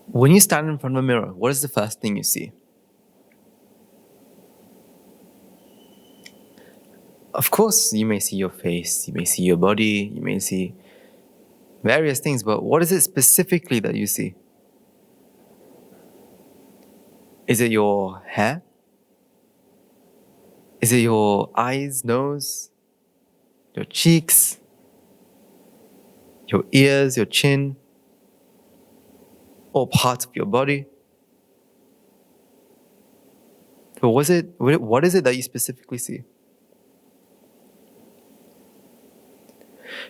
When you stand in front of a mirror, what is the first thing you see? Of course, you may see your face, you may see your body, you may see various things, but what is it specifically that you see? Is it your hair? Is it your eyes, nose, your cheeks, your ears, your chin, or parts of your body? But what is it that you specifically see?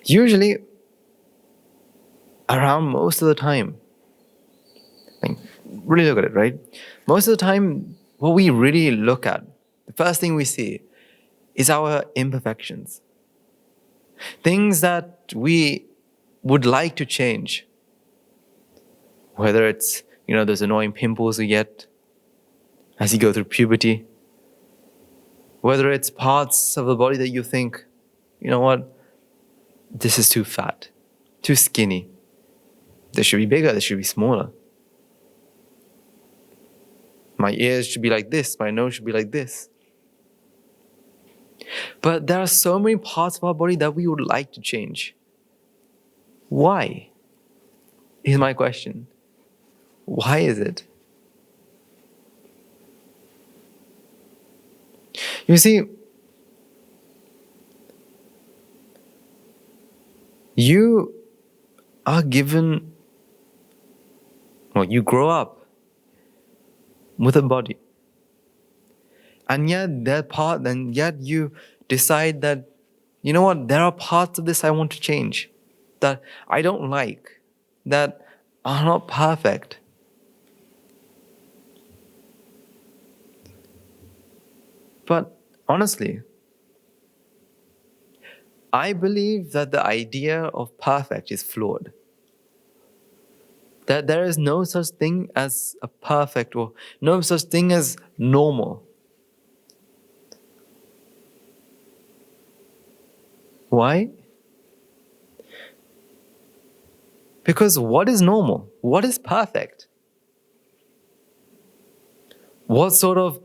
Usually, around most of the time, like, really look at it, right? Most of the time, what we really look at, the first thing we see is our imperfections. Things that we would like to change. Whether it's, those annoying pimples you get as you go through puberty. Whether it's parts of the body that you think, you know what, this is too fat, too skinny. This should be bigger, this should be smaller. My ears should be like this, my nose should be like this. But there are so many parts of our body that we would like to change. Why? Is my question. Why is it? You see, you are given, you grow up with a body. And yet you decide that, you know what, there are parts of this I want to change, that I don't like, that are not perfect. But honestly, I believe that the idea of perfect is flawed. That there is no such thing as a perfect, or no such thing as normal. Why? Because what is normal? What is perfect? What sort of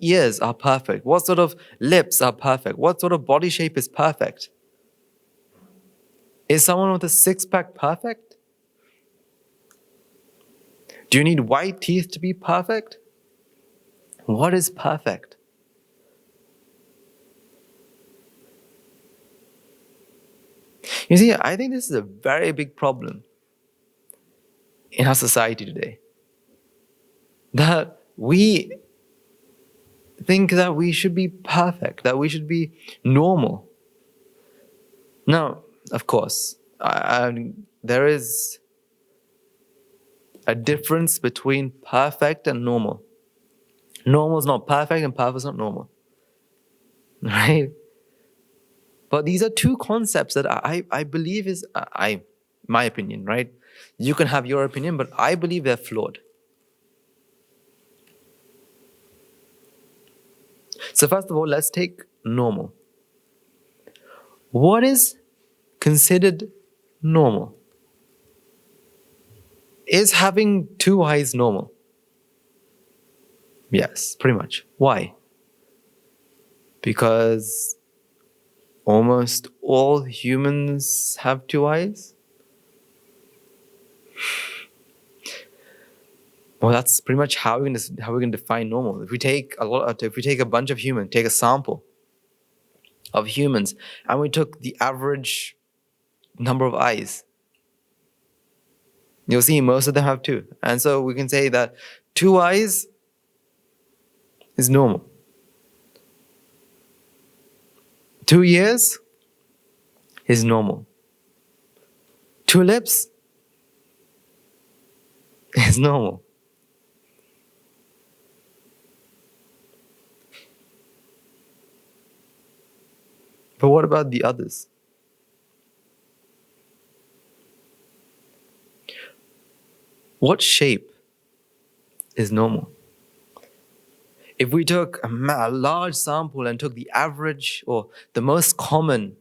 ears are perfect? What sort of lips are perfect? What sort of body shape is perfect? Is someone with a six-pack perfect? Do you need white teeth to be perfect? What is perfect? You see, I think this is a very big problem in our society today. That we think that we should be perfect, that we should be normal. Now, of course, there is a difference between perfect and normal. Normal is not perfect and perfect is not normal. Right? But these are two concepts that I believe is, my opinion, right? You can have your opinion, but I believe they're flawed. So first of all, let's take normal. What is considered normal? Is having two eyes normal? Yes, pretty much. Why? Because almost all humans have two eyes? Well, that's pretty much how we're going to define normal. If we take a bunch of humans, take a sample of humans, and we took the average number of eyes, you'll see most of them have two. And so we can say that 2 eyes is normal. 2 ears is normal. 2 lips is normal. But what about the others? What shape is normal? If we took a large sample and took the average or the most common,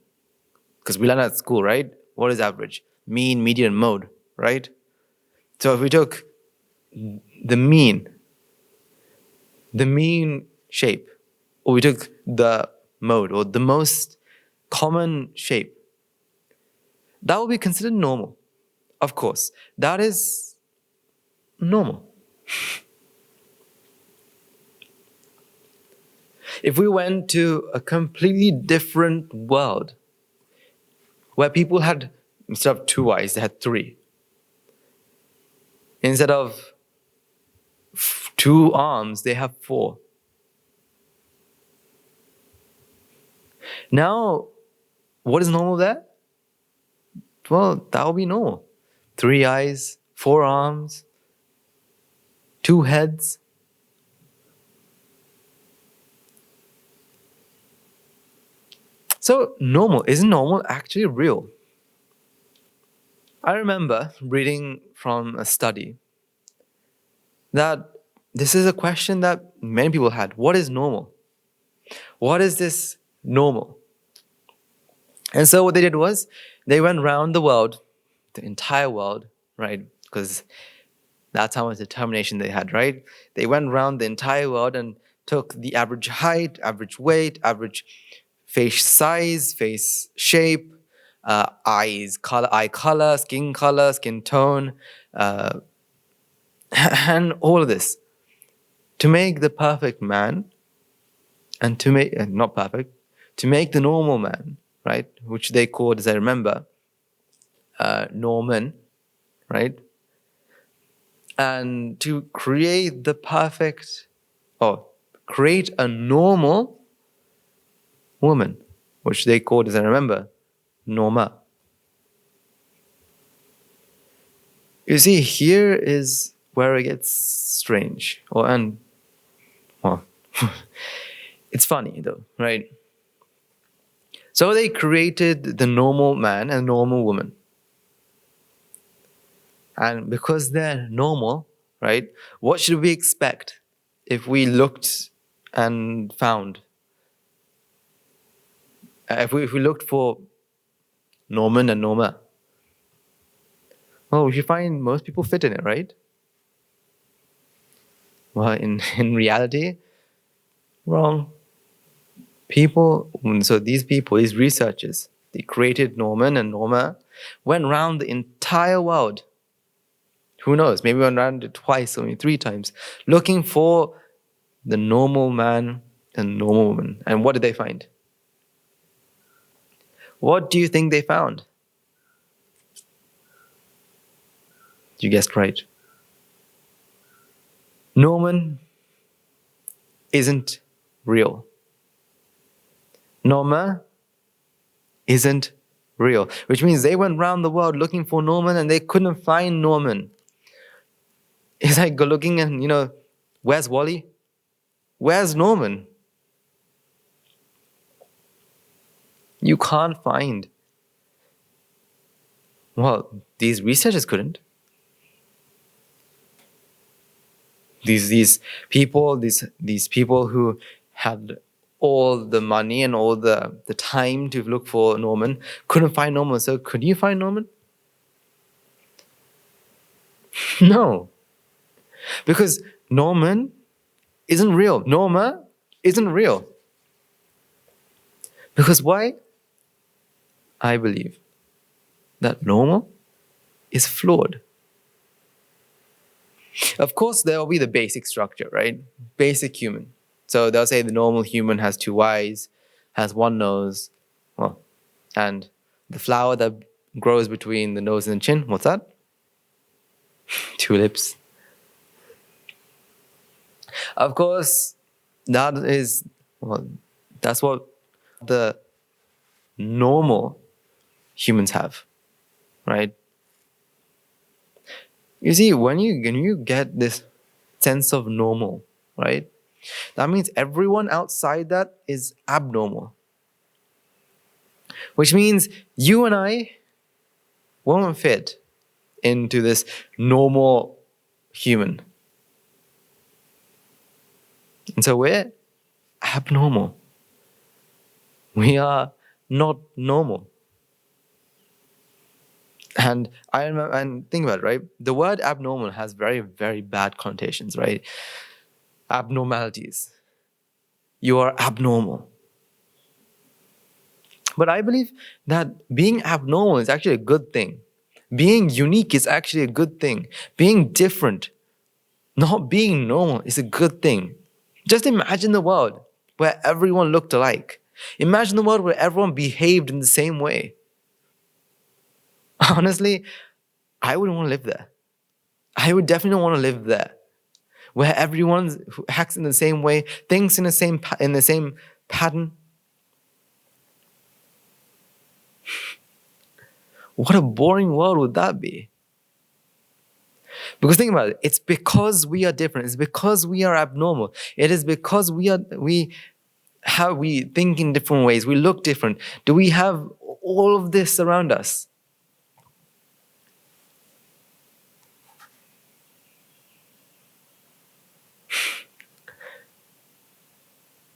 because we learn at school, right? What is average? Mean, median, mode, right? So if we took the mean shape, or we took the mode, or the most common shape, that will be considered normal. Of course, that is normal. If we went to a completely different world, where people had, instead of 2 eyes, they had 3. Instead of 2 arms, they have 4. Now, what is normal there? Well, that will be normal. 3 eyes, 4 arms, 2 heads. So normal, isn't normal actually real? I remember reading from a study that this is a question that many people had. What is normal? What is this normal? And so what they did was they went around the world, the entire world, right? Because that's how much determination they had, right? They went around the entire world and took the average height, average weight, average face size, face shape, eye color, skin tone, and all of this to make the perfect man, and to make not perfect, to make the normal man, right? Which they called, as I remember, Norman, right? And to create the perfect, or create a normal woman, which they called, as I remember, Norma. You see, here is where it gets strange, it's funny though, right? So they created the normal man and normal woman. And because they're normal, right, what should we expect if we looked and found? If we looked for Norman and Norma, well, we should find most people fit in it, right? Well, in reality, wrong. These researchers, they created Norman and Norma, went around the entire world. Who knows? Maybe went around it twice, or maybe 3 times, looking for the normal man and normal woman. And what did they find? What do you think they found? You guessed right. Norman isn't real. Norma isn't real. Which means they went around the world looking for Norman and they couldn't find Norman. It's like looking and, where's Wally? Where's Norman? You can't find. Well, these researchers couldn't. These people who had all the money and all the time to look for Norman couldn't find Norman. So could you find Norman? No. Because Norman isn't real. Norma isn't real. Because why? I believe that normal is flawed. Of course, there will be the basic structure, right? Basic human. So they'll say the normal human has 2 eyes, has 1 nose, and the flower that grows between the nose and the chin, what's that? 2 lips. Of course, that's what the normal humans have, right? You see, when you get this sense of normal, right, that means everyone outside that is abnormal. Which means you and I won't fit into this normal human. And so we're abnormal. We are not normal. And I remember, and think about it, right? The word abnormal has very, very bad connotations, right? Abnormalities. You are abnormal. But I believe that being abnormal is actually a good thing. Being unique is actually a good thing. Being different, not being normal, is a good thing. Just imagine the world where everyone looked alike. Imagine the world where everyone behaved in the same way. Honestly, I wouldn't want to live there. I would definitely want to live there, where everyone acts in the same way, thinks in the same pattern. What a boring world would that be? Because think about it, it's because we are different. It's because we are abnormal. It is because we think in different ways. We look different. Do we have all of this around us?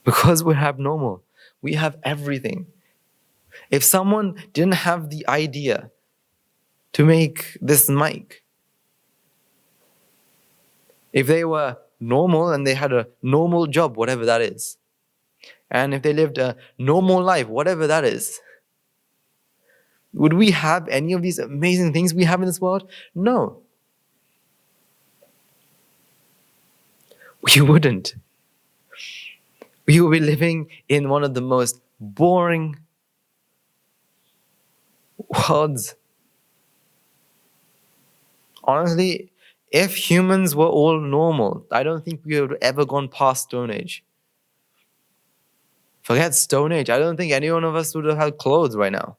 Because we're abnormal. We have everything. If someone didn't have the idea to make this mic, if they were normal and they had a normal job, whatever that is, and if they lived a normal life, whatever that is, would we have any of these amazing things we have in this world? No. We wouldn't. We would be living in one of the most boring worlds. Honestly, if humans were all normal, I don't think we would have ever gone past Stone Age. Forget Stone Age. I don't think any one of us would have had clothes right now.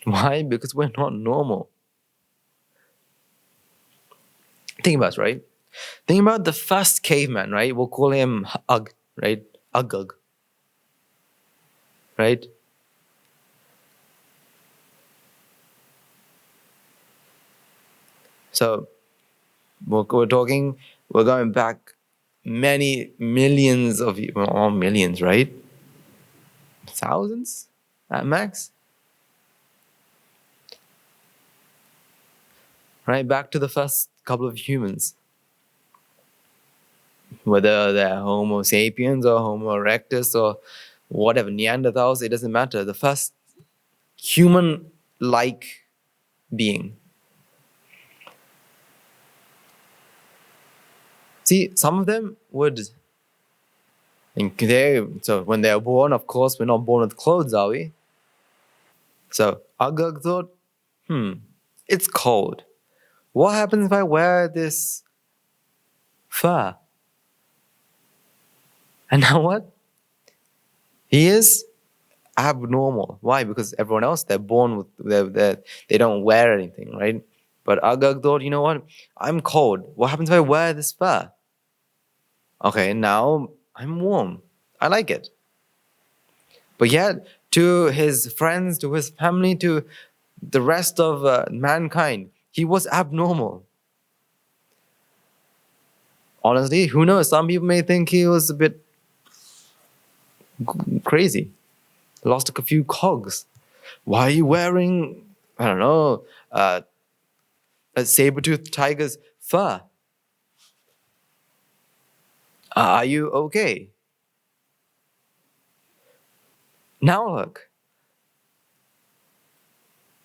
Why? Because we're not normal. Think about it, right? Think about the first caveman, right? We'll call him Ugg, right? Ugg. Right? So we're going back many millions of, well, millions, right? Thousands at max. Right? Back to the first couple of humans. Whether they're Homo sapiens or Homo erectus or whatever, Neanderthals, it doesn't matter. The first human-like being. See, some of them would, so when they're born, of course, we're not born with clothes, are we? So Agag thought, it's cold. What happens if I wear this fur? And now what? He is abnormal. Why? Because everyone else, they're born with, they don't wear anything, right? But Agag thought, you know what? I'm cold. What happens if I wear this fur? Okay, now I'm warm. I like it. But yet, to his friends, to his family, to the rest of mankind, he was abnormal. Honestly, who knows? Some people may think he was a bit crazy. Lost a few cogs. Why are you wearing, I don't know, a saber-toothed tiger's fur? Are you okay? Now look.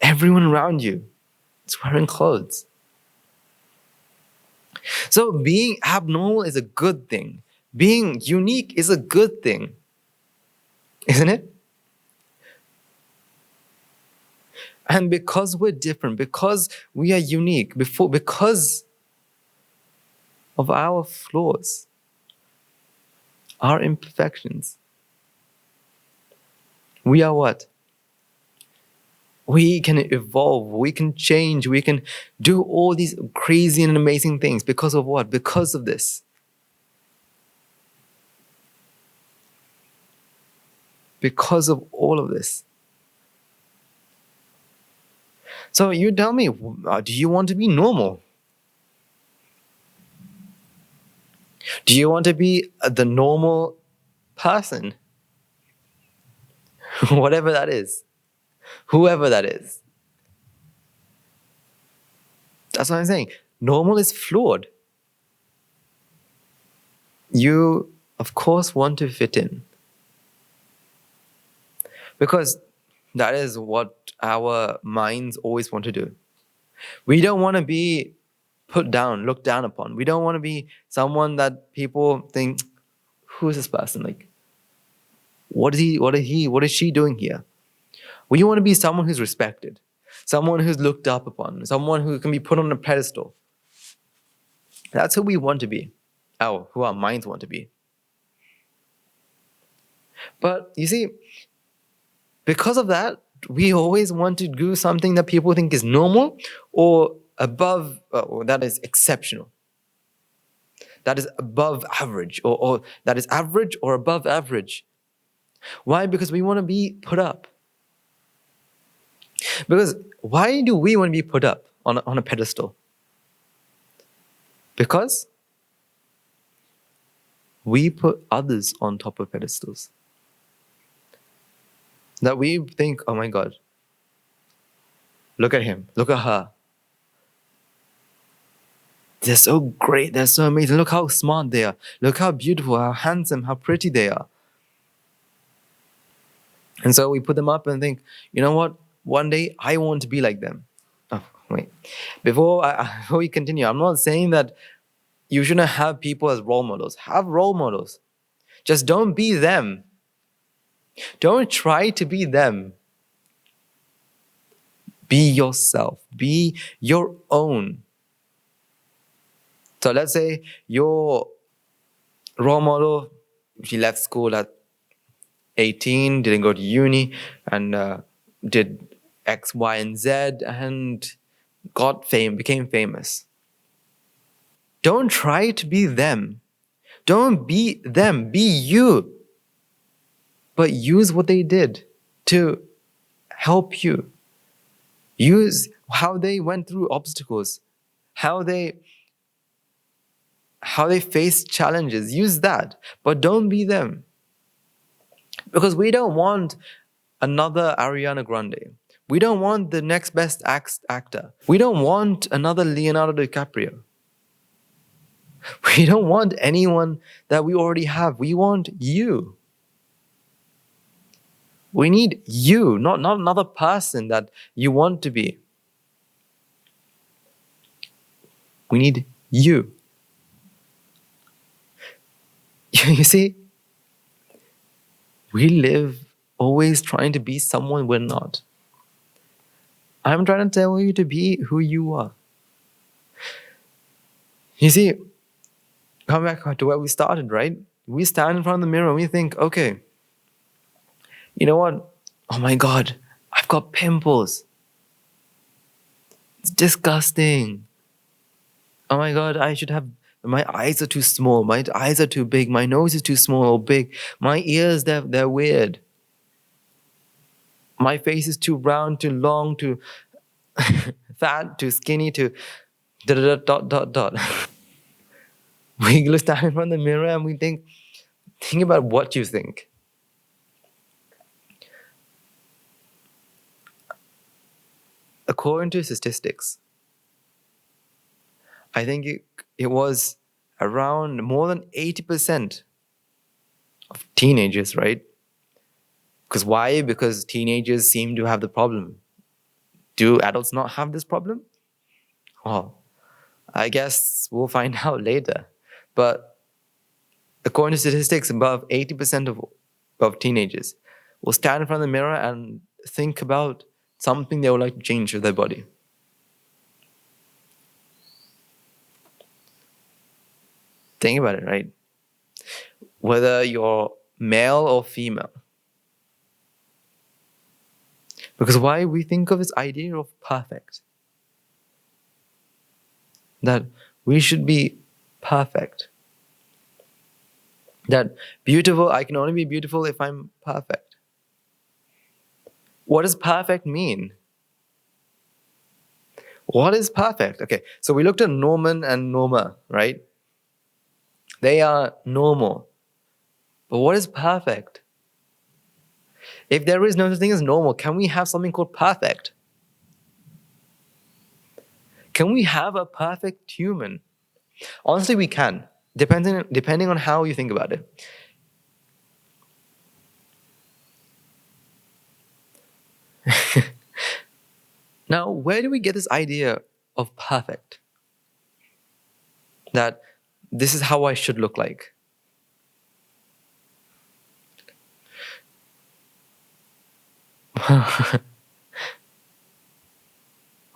Everyone around you is wearing clothes. So being abnormal is a good thing. Being unique is a good thing. Isn't it? And because we're different, because we are unique, because of our flaws, our imperfections, we are what? We can evolve, we can change, we can do all these crazy and amazing things. Because of what? Because of this. Because of all of this. So you tell me, do you want to be normal? Do you want to be the normal person? Whatever that is. whoever that is. That's what I'm saying. Normal is flawed. You, of course, want to fit in. Because that is what our minds always want to do. We don't want to be put down, looked down upon. We don't want to be someone that people think, who is this person? Like, what is she doing here? We want to be someone who's respected, someone who's looked up upon, someone who can be put on a pedestal. That's who we want to be. Who our minds want to be. But you see, because of that, we always want to do something that people think is normal or above, or that is exceptional. That is above average, or that is average or above average. Why? Because we want to be put up. Because why do we want to be put up on a pedestal? Because we put others on top of pedestals. That we think, oh my God, look at him, look at her. They're so great, they're so amazing. Look how smart they are. Look how beautiful, how handsome, how pretty they are. And so we put them up and think, you know what? One day I want to be like them. Oh, wait. Before we continue, I'm not saying that you shouldn't have people as role models. Have role models. Just don't be them. Don't try to be them. Be yourself. Be your own. So let's say your role model, she left school at 18, didn't go to uni, and did X, Y, and Z, and became famous. Don't try to be them. Don't be them. Be you. But use what they did to help you. Use how they went through obstacles, how they faced challenges. Use that, but don't be them. Because we don't want another Ariana Grande. We don't want the next best actor. We don't want another Leonardo DiCaprio. We don't want anyone that we already have. We want you. We need you, not another person that you want to be. We need you. You see, we live always trying to be someone we're not. I'm trying to tell you to be who you are. You see, come back to where we started, right? We stand in front of the mirror and we think, okay, you know what? Oh my God, I've got pimples. It's disgusting. Oh my God, my eyes are too small. My eyes are too big. My nose is too small or big. My ears, they're weird. My face is too round, too long, too fat, too skinny, too ... We stand in front of the mirror and we think about what you think. According to statistics, I think it was around more than 80% of teenagers, right? Because why? Because teenagers seem to have the problem. Do adults not have this problem? Well, I guess we'll find out later. But according to statistics, above 80% of teenagers will stand in front of the mirror and think about something they would like to change with their body. Think about it, right? Whether you're male or female. Because why? We think of this idea of perfect. That we should be perfect. That beautiful, I can only be beautiful if I'm perfect. What does perfect mean? What is perfect? Okay, so we looked at Norman and Norma, right? They are normal. But what is perfect? If there is no such thing as normal, can we have something called perfect? Can we have a perfect human? Honestly, we can, depending on how you think about it. Now, where do we get this idea of perfect? That this is how I should look like.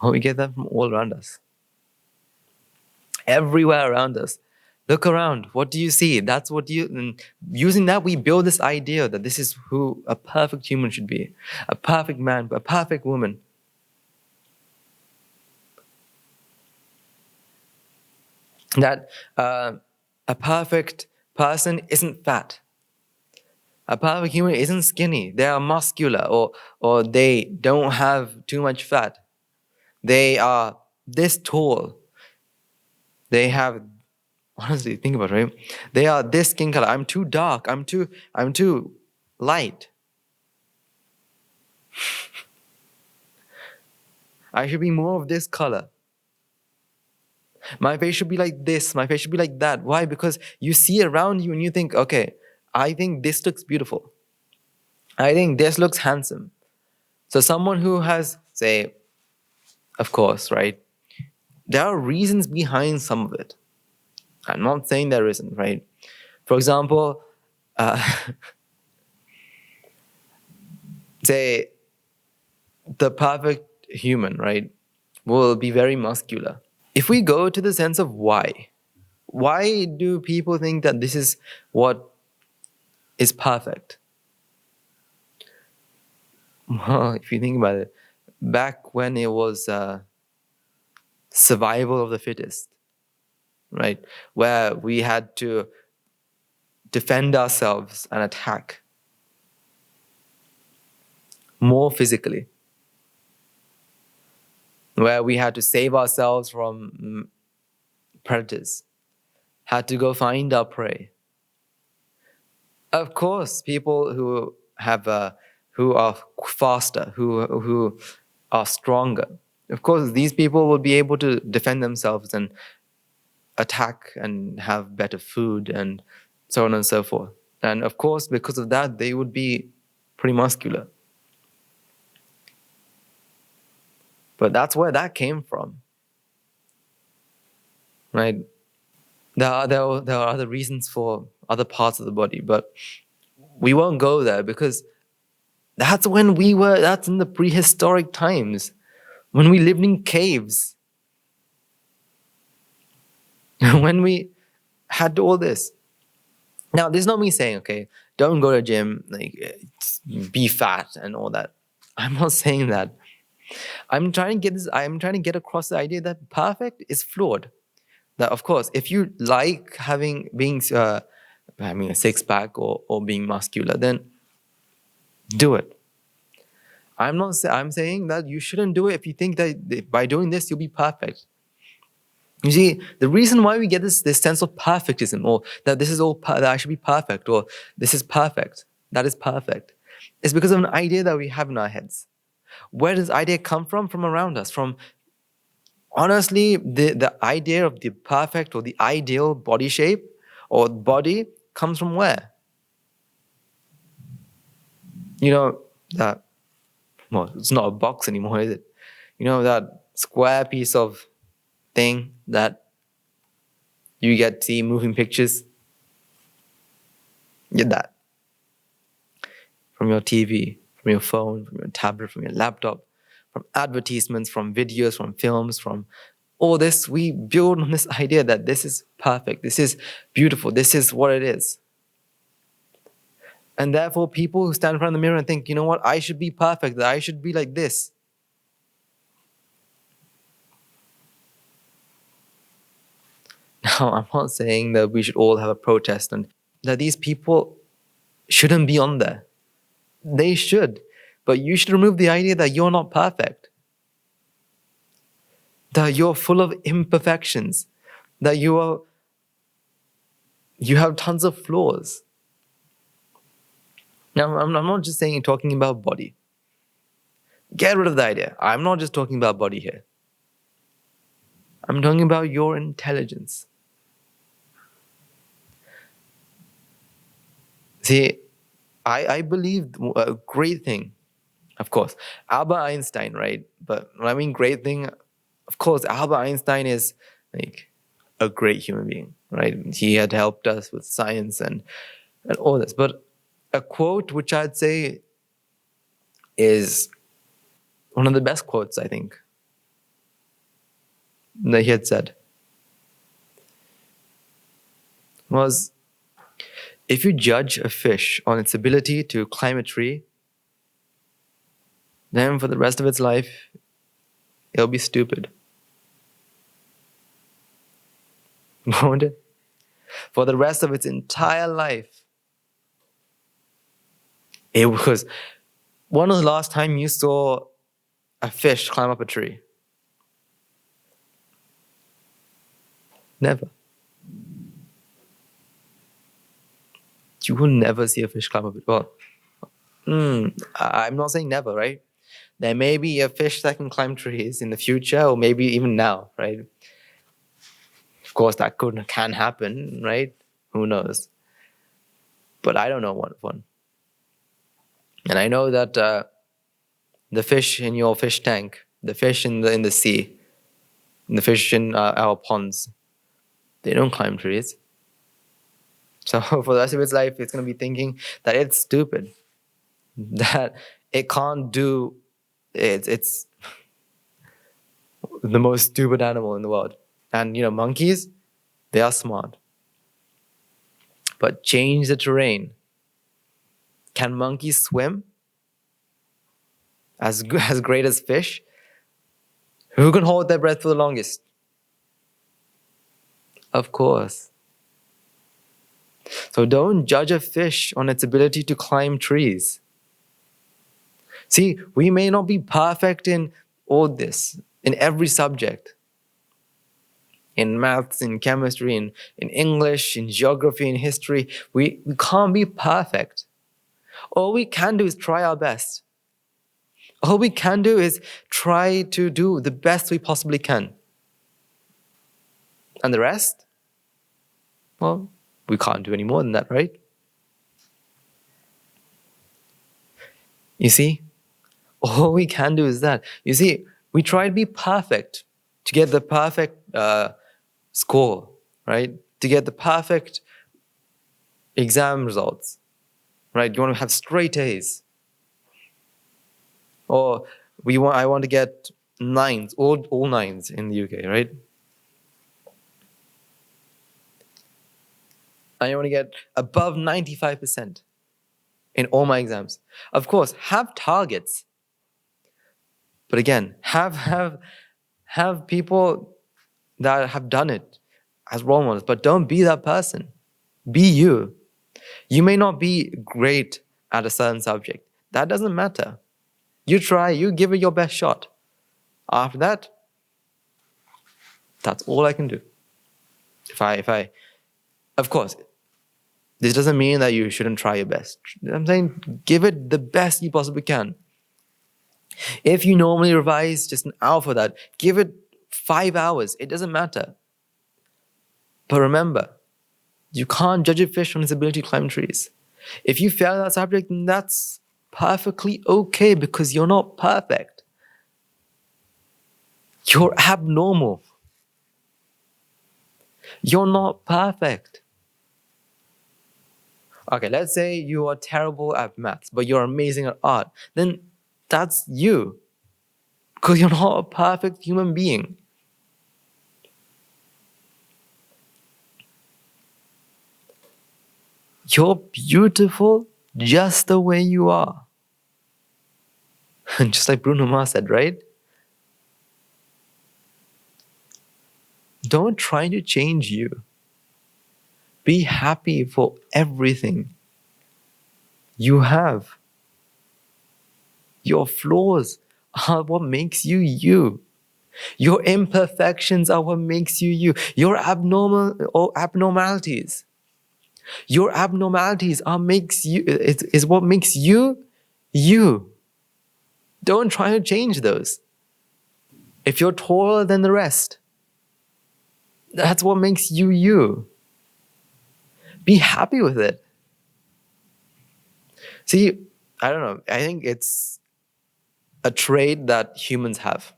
Well, we get that from all around us. Everywhere around us. Look around. What do you see? That's what you... And using that, we build this idea that this is who a perfect human should be. A perfect man, a perfect woman. That a perfect person isn't fat. A perfect human isn't skinny. They are muscular, or they don't have too much fat. They are this tall. They have, honestly, think about it, right? They are this skin color. I'm too dark. I'm too light. I should be more of this color. My face should be like this. My face should be like that. Why? Because you see around you and you think, okay, I think this looks beautiful. I think this looks handsome. So someone who has, say, of course, right? There are reasons behind some of it. I'm not saying there isn't, right? For example, say the perfect human, right, will be very muscular. If we go to the sense of why do people think that this is what is perfect? Well, if you think about it, back when it was survival of the fittest, right, where we had to defend ourselves and attack more physically, where we had to save ourselves from predators, had to go find our prey. Of course, people who have who are faster, who are stronger, of course, these people will be able to defend themselves and attack and have better food and so on and so forth. And of course, because of that, they would be pretty muscular. But that's where that came from, right? There are other reasons for other parts of the body, but we won't go there because that's in the prehistoric times, when we lived in caves, when we had all this. Now, this is not me saying, okay, don't go to gym, like be fat and all that. I'm not saying that. I'm trying to get across the idea that perfect is flawed. That, of course, if you like being a six-pack or being muscular, then do it. I'm saying that you shouldn't do it if you think that by doing this you'll be perfect. You see, the reason why we get this sense of perfectism, or that this is all that I should be perfect, or this is perfect, that is perfect, is because of an idea that we have in our heads. Where does idea come from? From around us. From, honestly, the idea of the perfect or the ideal body shape or body comes from where? You know, that, well, it's not a box anymore, is it? You know, that square piece of thing that you get to see moving pictures? Get that. From your TV, from your phone, from your tablet, from your laptop, from advertisements, from videos, from films, from all this, we build on this idea that this is perfect, this is beautiful, this is what it is. And therefore, people who stand in front of the mirror and think, you know what, I should be perfect, that I should be like this. Now, I'm not saying that we should all have a protest and that these people shouldn't be on there. They should. But you should remove the idea that you're not perfect, that you're full of imperfections, that you have tons of flaws. Now, I'm not just talking about body. Get rid of the idea. I'm not just talking about body here. I'm talking about your intelligence. See, I believe a great thing, of course, Albert Einstein, right? But when I mean great thing, of course, Albert Einstein is like a great human being, right? He had helped us with science and all this. But a quote which I'd say is one of the best quotes, I think, that he had said was, if you judge a fish on its ability to climb a tree, then for the rest of its life, it'll be stupid. Won't it? For the rest of its entire life. It was, when was the last time you saw a fish climb up a tree? Never. You will never see a fish climb up a tree. Well, I'm not saying never, right? There may be a fish that can climb trees in the future, or maybe even now, right? Of course, that can happen, right? Who knows? But I don't know one. And I know that the fish in your fish tank, the fish in the sea, and the fish in our ponds, they don't climb trees. So for the rest of its life, it's going to be thinking that it's stupid, that it can't do. It's the most stupid animal in the world. And monkeys, they are smart. But change the terrain. Can monkeys swim? As great as fish? Who can hold their breath for the longest? Of course. So don't judge a fish on its ability to climb trees. See, we may not be perfect in all this, in every subject. In maths, in chemistry, in English, in geography, in history. We can't be perfect. All we can do is try our best. All we can do is try to do the best we possibly can. And the rest? Well, we can't do any more than that, right? You see? All we can do is that. You see, we try to be perfect, to get the perfect score, right? To get the perfect exam results, right? You want to have straight A's. Or I want to get nines, all nines in the UK, right? I want to get above 95% in all my exams. Of course, have targets. But again, have people that have done it as role models, but don't be that person. Be you. You may not be great at a certain subject. That doesn't matter. You try, you give it your best shot. After that, that's all I can do. If I, of course, this doesn't mean that you shouldn't try your best. I'm saying give it the best you possibly can. If you normally revise just an hour for that, give it 5 hours. It doesn't matter. But remember, you can't judge a fish on its ability to climb trees. If you fail that subject, then that's perfectly okay because you're not perfect. You're abnormal. You're not perfect. Okay, let's say you are terrible at maths, but you're amazing at art. Then that's you. Because you're not a perfect human being. You're beautiful just the way you are. Just like Bruno Mars said, right? Don't try to change you. Be happy for everything you have. Your flaws are what makes you you. Your imperfections are what makes you you. Your abnormalities Your abnormalities is what makes you, you. Don't try to change those. If you're taller than the rest, that's what makes you, you. Be happy with it. See, I don't know. I think it's a trait that humans have.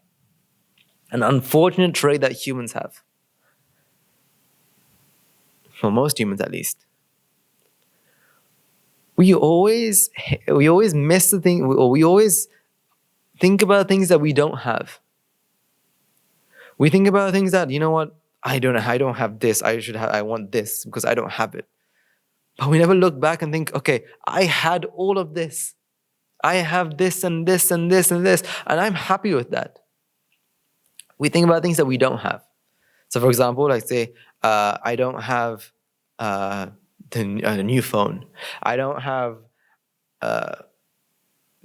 An unfortunate trait that humans have. For most humans, at least. We always miss the thing, or we always think about things that we don't have. We think about things that, you know what, I don't have this, I want this because I don't have it. But we never look back and think, okay, I had all of this. I have this and this and this and this, and I'm happy with that. We think about things that we don't have. So for example, like say, I don't have the new phone. I don't have,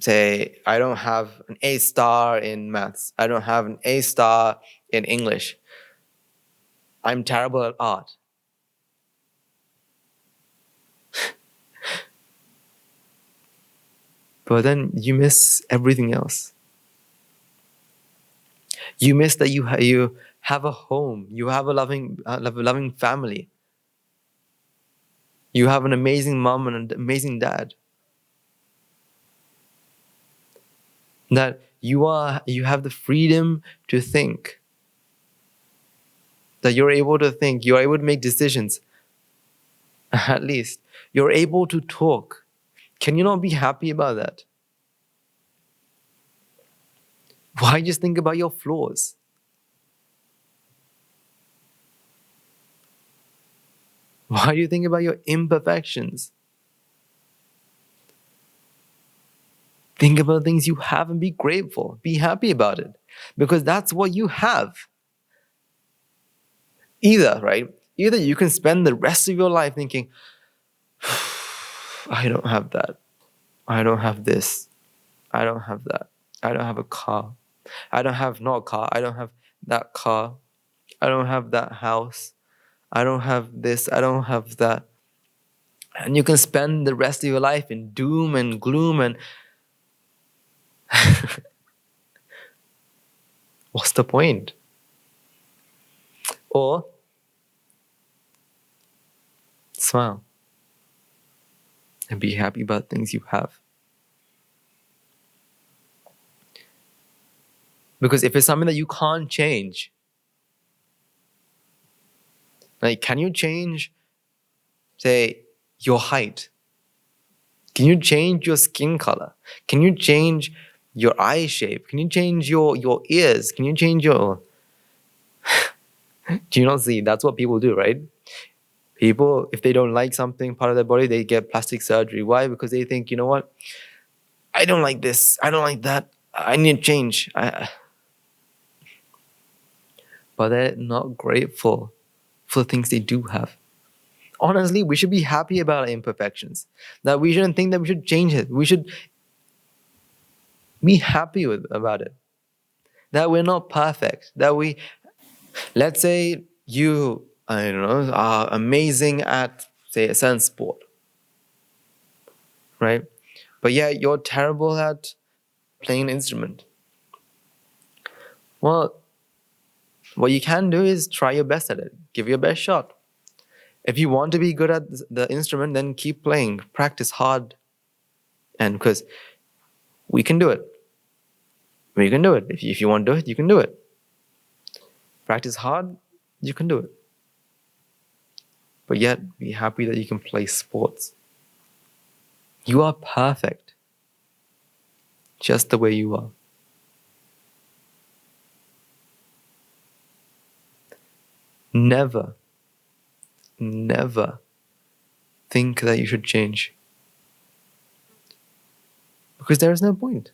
say, I don't have an A star in maths. I don't have an A star in English. I'm terrible at art. But then you miss everything else. You miss that you have a home. You have a loving family. You have an amazing mom and an amazing dad. That you have the freedom to think. That you're able to think. You're able to make decisions. At least you're able to talk. Can you not be happy about that? Why just think about your flaws? Why do you think about your imperfections? Think about things you have and be grateful. Be happy about it. Because that's what you have. Either you can spend the rest of your life thinking, I don't have that. I don't have this. I don't have that. I don't have a car. I don't have not a car. I don't have that car. I don't have that house. I don't have this. I don't have that. And you can spend the rest of your life in doom and gloom and what's the point? Or smile and be happy about things you have. Because if it's something that you can't change, like, can you change, say, your height? Can you change your skin color? Can you change your eye shape? Can you change your ears? Can you change your... Do you not see? That's what people do, right? People, if they don't like something, part of their body, they get plastic surgery. Why? Because they think, you know what? I don't like this. I don't like that. I need to change. But they're not grateful for the things they do have. Honestly, we should be happy about our imperfections. That we shouldn't think that we should change it. We should be happy about it. That we're not perfect. That we, let's say you, I don't know, are amazing at, say, a certain sport. Right? But yeah, you're terrible at playing an instrument. Well, what you can do is try your best at it. Give your best shot. If you want to be good at the instrument, then keep playing. Practice hard. And because we can do it. We can do it. If you want to do it, you can do it. Practice hard, you can do it. But yet, be happy that you can play sports. You are perfect. Just the way you are. Never think that you should change. Because there is no point.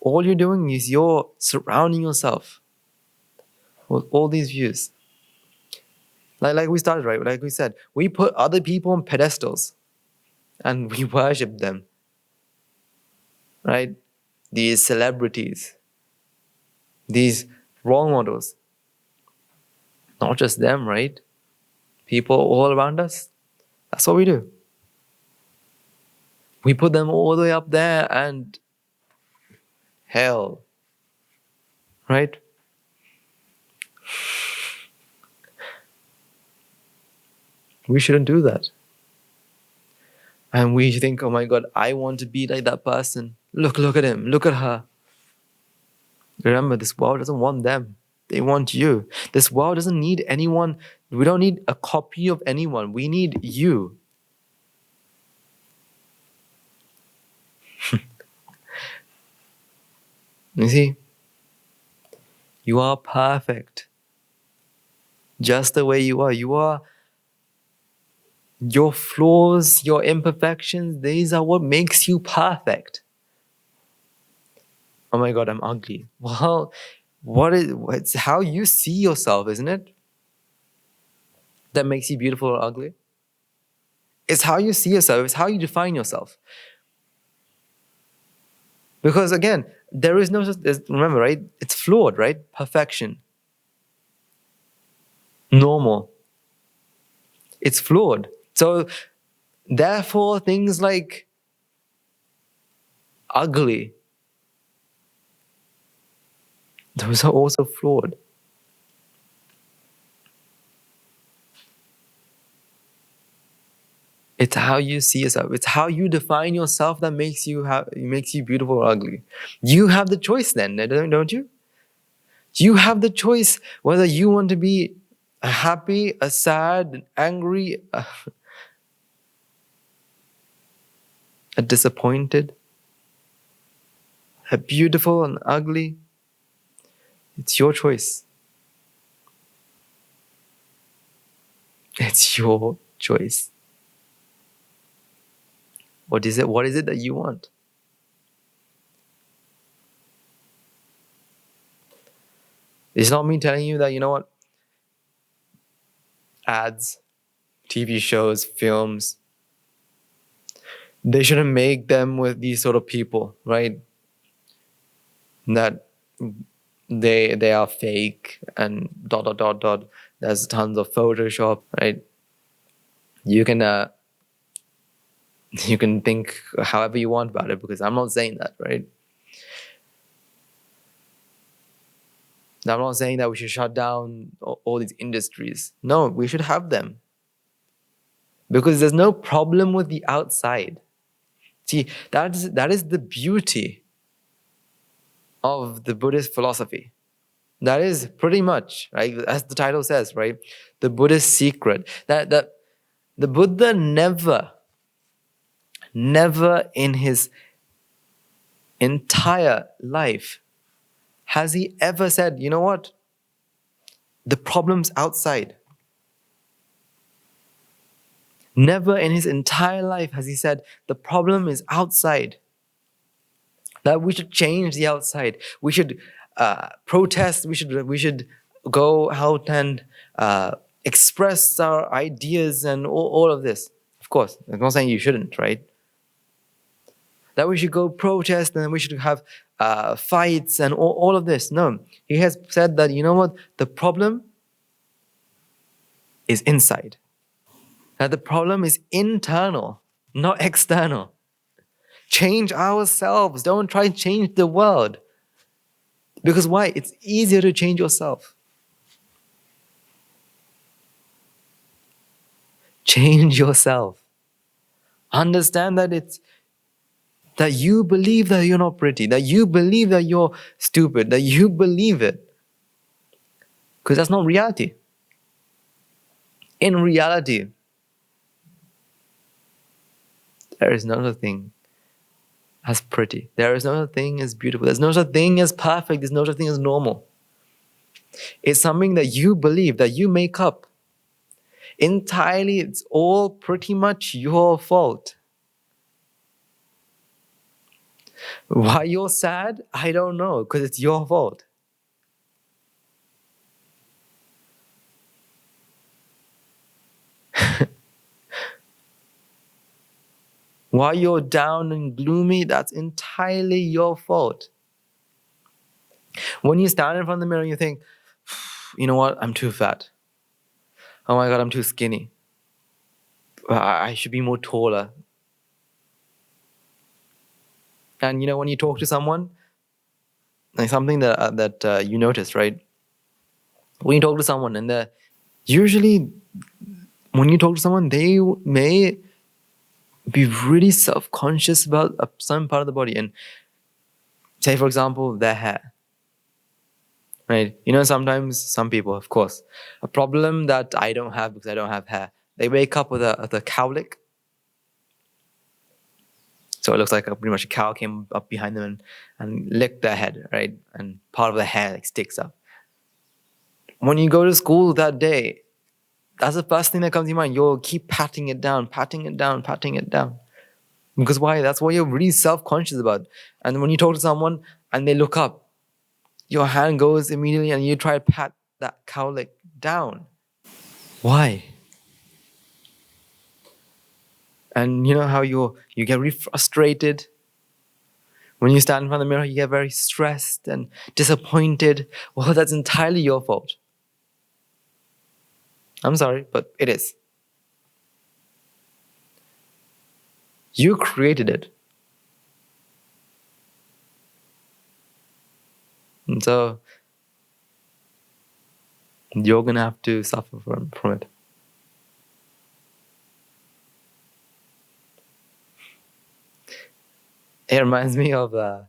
All you're doing is you're surrounding yourself with all these views. Like we started, right? Like we said, we put other people on pedestals and we worship them. Right? These celebrities, these role models. Not just them, right? people all around us. That's what we do. We put them all the way up there and hell, right? We shouldn't do that. And we think, oh my God, I want to be like that person. Look at him, look at her. Remember, this world doesn't want them. They want you. This world doesn't need anyone. We don't need a copy of anyone. We need you. You see? You are perfect. Just the way you are. You are. Your flaws, your imperfections, these are what makes you perfect. Oh my God, I'm ugly. Well, it's how you see yourself, isn't it? That makes you beautiful or ugly. It's how you see yourself. It's how you define yourself. Because again, there is no, remember, right? It's flawed, right? Perfection. Normal. It's flawed. So therefore, things like ugly, those are also flawed. It's how you see yourself. It's how you define yourself that makes you beautiful or ugly. You have the choice then, don't you? You have the choice whether you want to be a happy, a sad, an angry, a disappointed, a beautiful and ugly. It's your choice. It's your choice. What is it? What is it that you want? It's not me telling you that, you know what? Ads, TV shows, films, they shouldn't make them with these sort of people, right? That they are fake and ... There's tons of Photoshop, right? You can think however you want about it, because I'm not saying that, right? I'm not saying that we should shut down all these industries. No, we should have them. Because there's no problem with the outside. See, that is the beauty of the Buddhist philosophy. That is pretty much, right, as the title says, right, the Buddhist secret. That the Buddha never in his entire life has he ever said, you know what, the problem's outside. Never in his entire life has he said, the problem is outside. That we should change the outside. We should protest. We should go out and express our ideas and all of this. Of course, I'm not saying you shouldn't, right? That we should go protest and we should have fights and all of this. No, he has said that, you know what, the problem is inside. That the problem is internal, not external. Change ourselves. Don't try and change the world. Because why? It's easier to change yourself. Change yourself. Understand that that you believe that you're not pretty, that you believe that you're stupid, that you believe it. Because that's not reality. In reality, there is no such thing as pretty. There is no such thing as beautiful. There's no such thing as perfect. There's no such thing as normal. It's something that you believe, that you make up. Entirely, it's all pretty much your fault. Why you're sad? I don't know, because it's your fault. Why you're down and gloomy? That's entirely your fault. When you stand in front of the mirror, you think, you know what? I'm too fat. Oh my God, I'm too skinny. I should be more taller. And when you talk to someone, like something that you notice, right? When you talk to someone, and usually when you talk to someone, they may be really self-conscious about some part of the body. And say, for example, their hair, right? Sometimes some people, of course, a problem that I don't have because I don't have hair. They wake up with a cowlick. So it looks like pretty much a cow came up behind them and licked their head, right? And part of the hair like sticks up. When you go to school that day, that's the first thing that comes to your mind. You'll keep patting it down, patting it down, patting it down. Because why? That's what you're really self-conscious about. And when you talk to someone and they look up, your hand goes immediately and you try to pat that cowlick down. Why? And you know how you get really frustrated? When you stand in front of the mirror, you get very stressed and disappointed. Well, that's entirely your fault. I'm sorry, but it is. You created it. And so you're going to have to suffer from it. It reminds me of a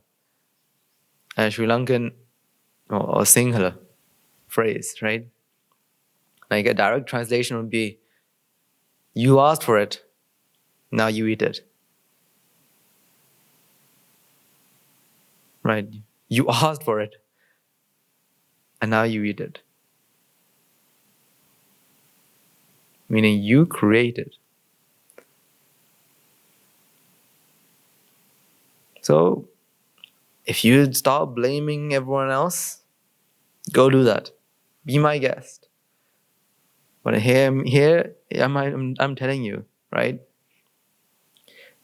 Sri Lankan or Sinhala phrase, right? Like a direct translation would be, you asked for it, now you eat it. Right? You asked for it, and now you eat it. Meaning you created. So if you stop blaming everyone else, go do that. Be my guest. But here I'm telling you, right?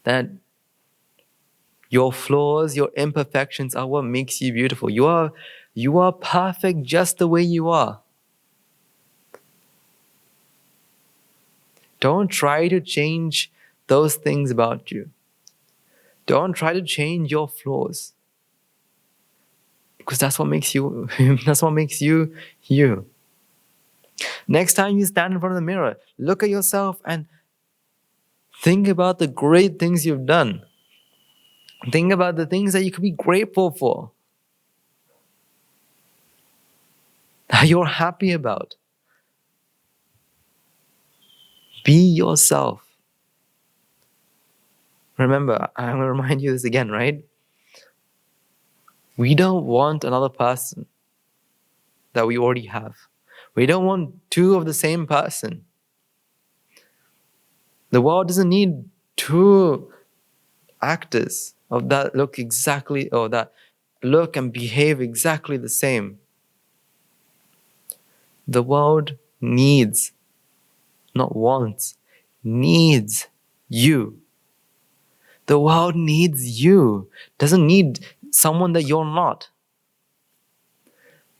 That your flaws, your imperfections are what makes you beautiful. You are perfect just the way you are. Don't try to change those things about you. Don't try to change your flaws. Because that's what makes you you. Next time you stand in front of the mirror, look at yourself and think about the great things you've done. Think about the things that you could be grateful for, that you're happy about. Be yourself. Remember, I'm going to remind you this again, right? We don't want another person that we already have. We don't want two of the same person. The world doesn't need two actors of that look exactly, or that look and behave exactly the same. The world needs, not wants, needs you. The world needs you. Doesn't need someone that you're not.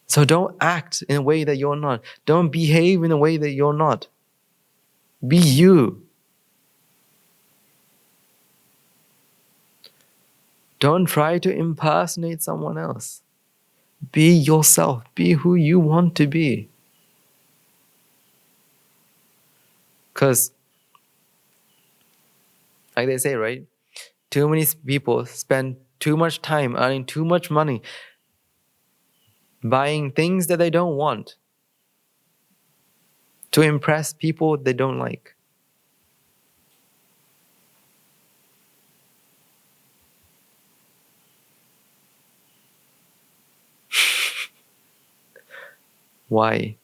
So don't act in a way that you're not. Don't behave in a way that you're not. Be you. Don't try to impersonate someone else. Be yourself. Be who you want to be. Because, like they say, right? Too many people spend too much time earning too much money buying things that they don't want to impress people they don't like. Why?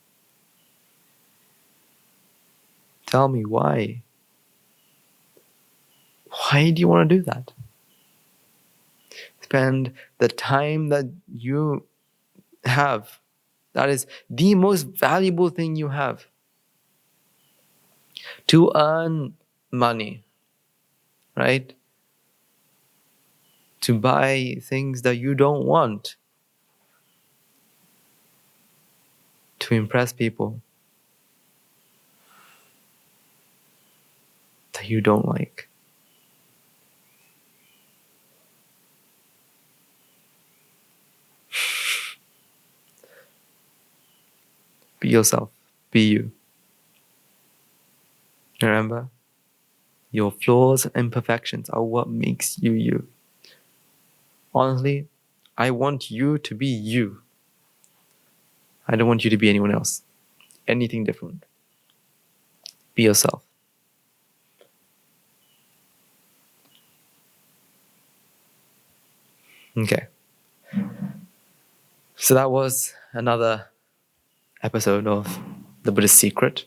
Tell me why. Why do you want to do that? Spend the time that you have. That is the most valuable thing you have. To earn money, right? To buy things that you don't want. To impress people. you don't like. Be yourself. Be you. Remember, your flaws and imperfections are what makes you you. Honestly, I want you to be you. I don't want you to be anyone else. Anything different. Be yourself. Okay. So that was another episode of The Buddhist Secret.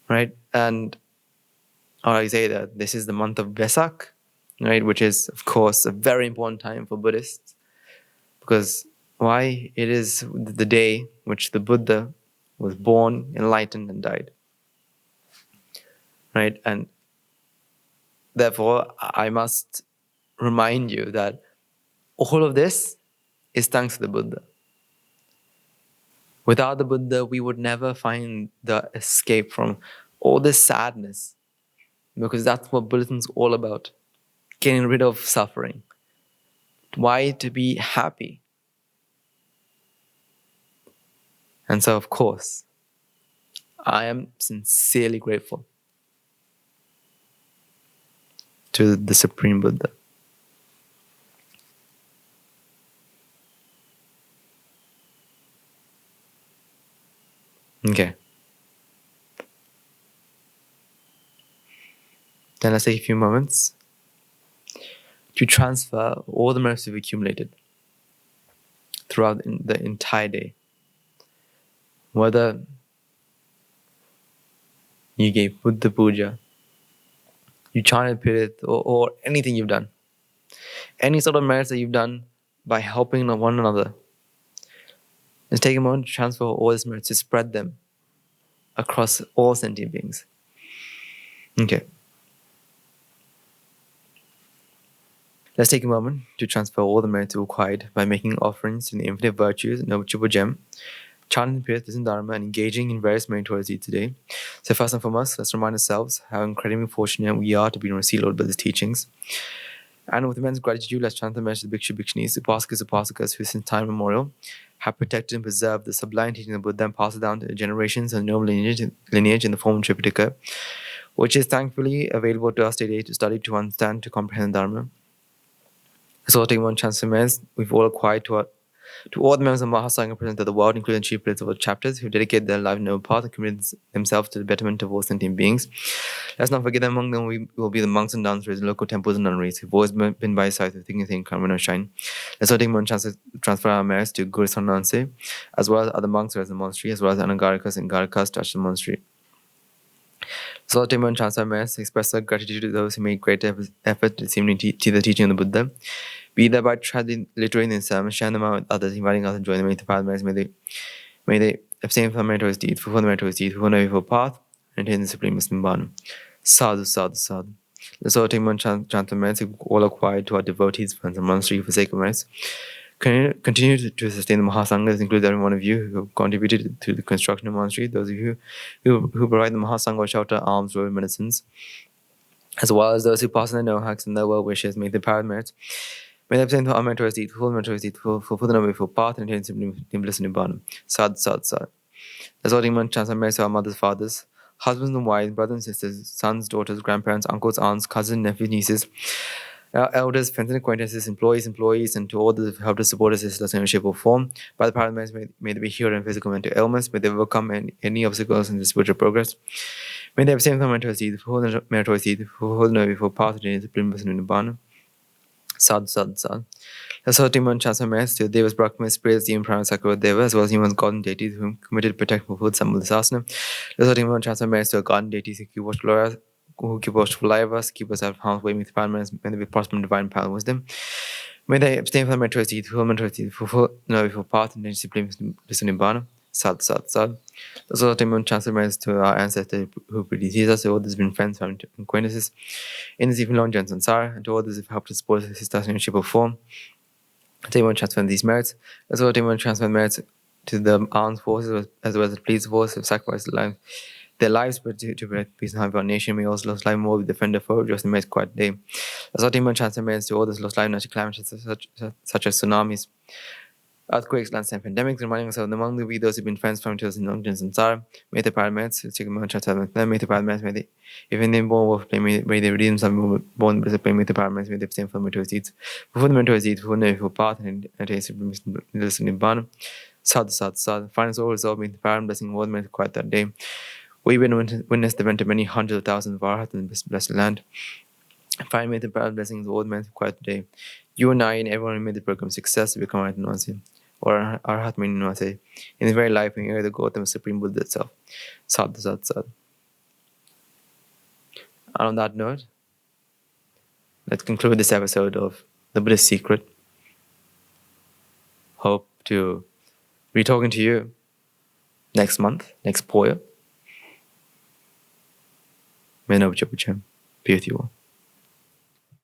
Right? And I say that this is the month of Vesak, right? Which is, of course, a very important time for Buddhists. Because why? It is the day which the Buddha was born, enlightened, and died. Right? And therefore, I must remind you that all of this is thanks to the Buddha. Without the Buddha, we would never find the escape from all this sadness, because that's what Buddhism is all about. Getting rid of suffering. Why? To be happy. And so, of course, I am sincerely grateful to the Supreme Buddha. Okay. Then let's take a few moments to transfer all the merits we've accumulated throughout the entire day. Whether you gave Buddha Puja, you chanted Pirit, or anything you've done. Any sort of merits that you've done by helping one another. Let's take a moment to transfer all these merits, to spread them across all sentient beings. Okay. Let's take a moment to transfer all the merits required by making offerings to the infinite virtues and Noble Triple Gem, chanting the Bliss of Nibbana, and engaging in various meritorious deeds today. So first and foremost, let's remind ourselves how incredibly fortunate we are to be in receipt of Lord Buddha's teachings. And with immense gratitude, let's chant the message of the Bhikshu Bhikshunis, Upasakas who since time immemorial have protected and preserved the sublime teachings of Buddha and passed it down to generations and noble lineage in the form of Tripitaka, which is thankfully available to us today to study, to understand, to comprehend Dharma. So taking one chance to members we've all acquired to all the members of Mahasangha present to the world, including the chief priests of all chapters, who dedicate their life in noble path and commit themselves to the betterment of all sentient beings. Let's not forget that among them we will be the monks and dancers in local temples and nunneries who've always been by his side with thinking karma and shine. Let's all take one chance to transfer our merits to Guru Sananse, as well as other monks who are in the monastery, as well as Anagarikas and Garikas to the monastery. So take one chance our merits to express our gratitude to those who made great effort to seemingly teach the teaching of the Buddha. Be that by transliterating the sermons, sharing them out with others, inviting others to join them in the path. May they abstain from meritorious deeds, fulfill the meritorious deeds, fulfill the noble path, and attain the Supreme Bliss of Nibbana. Sadhu, sadhu, sadhu. Let's all take one chant of merits, all acquired to our devotees, friends, and monastery for sake of merits. Continue to sustain the Mahasangha. This includes every one of you who have contributed to the construction of the monastery, those of you who provide the Mahasangha shelter, alms, road, medicines, as well as those who pass on their no-hacks and their well wishes. May the power of merits. May they abstain from meritorious deeds, fulfill the meritorious deeds, fulfill the noble path, and attain the Supreme Bliss of Nibbana. Sad, sad, sad. Let's all take one chance of merits to our mothers, fathers, husbands and wives, brothers and sisters, sons, daughters, grandparents, uncles, aunts, cousins, nephews, nieces, elders, friends and acquaintances, employees, and to all those who helped us support us in any shape or form. By the power of merits, may they be healed in physical and mental ailments. May they overcome any obstacles in the spiritual progress. May they abstain from meritorious deeds, fulfill the meritorious deeds, fulfill the noble path, and attain the Supreme Bliss of Nibbana. Sad, sad, sad. Let's all take one chance of merits to Devas, Brahmas, prayers, Demon, Prana, Sakura, Deva, as well as human God and deities whom committed to protect and fulfill some of the asana. Let's all take one chance of merits to our God and deities who keep watchful eye of us, keep us out of harm's way, with power, may they be prosper in divine power and wisdom. May they abstain from the meritorious deeds, fulfill the noble path, and attain the Supreme Bliss of Nibbana. Sad, sad, sad. Let's also take one chance of merits to our ancestors who predeceased us, to all those who've been friends, family, and acquaintances in this even long journey in samsara, and to all those who've helped us support us in shape or form. Take one transfer these merits. Let's also take one transfer merits to the armed forces, as well as the police force, who've sacrificed their lives their lives but to breath peace and harmony for our nation. May also lost life more be defender for just amidst quiet day. As our team transcends to all this lost life, natural calamities such as tsunamis, earthquakes, landslides, and pandemics, reminding us of among the we those who've been transformed to us in Longdon and Samsara. May the paramedics, may the paramedics, may they, even they born with play, may they redeem some born with play, may the paramedics, may they abstain from mental seeds. Before the mental seeds, who know for path and attain Supreme Bliss of Nibbana. Sad. Final soul resolved, may the param blessing more than quiet that day. We witnessed the event of many hundreds of thousands of Arhat in this blessed land. Finally, may the param blessings of all men quiet today. You and I and everyone who made the program success to become Arhat or Arhat Minunase. In the very life, we hear the Gautam Supreme Buddha itself. Sad. And on that note, let's conclude this episode of The Buddhist Secret. Hope to be talking to you next month, next Poya. May no be with you all.